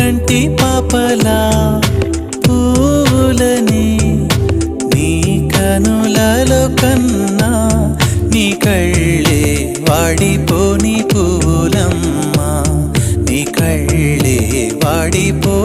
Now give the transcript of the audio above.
కంటి పాపలా పూలని నీ కనులలో కన్నా నీ కళ్ళే వాడిపోని పూలమ్మా నీ కళ్ళే వాడిపో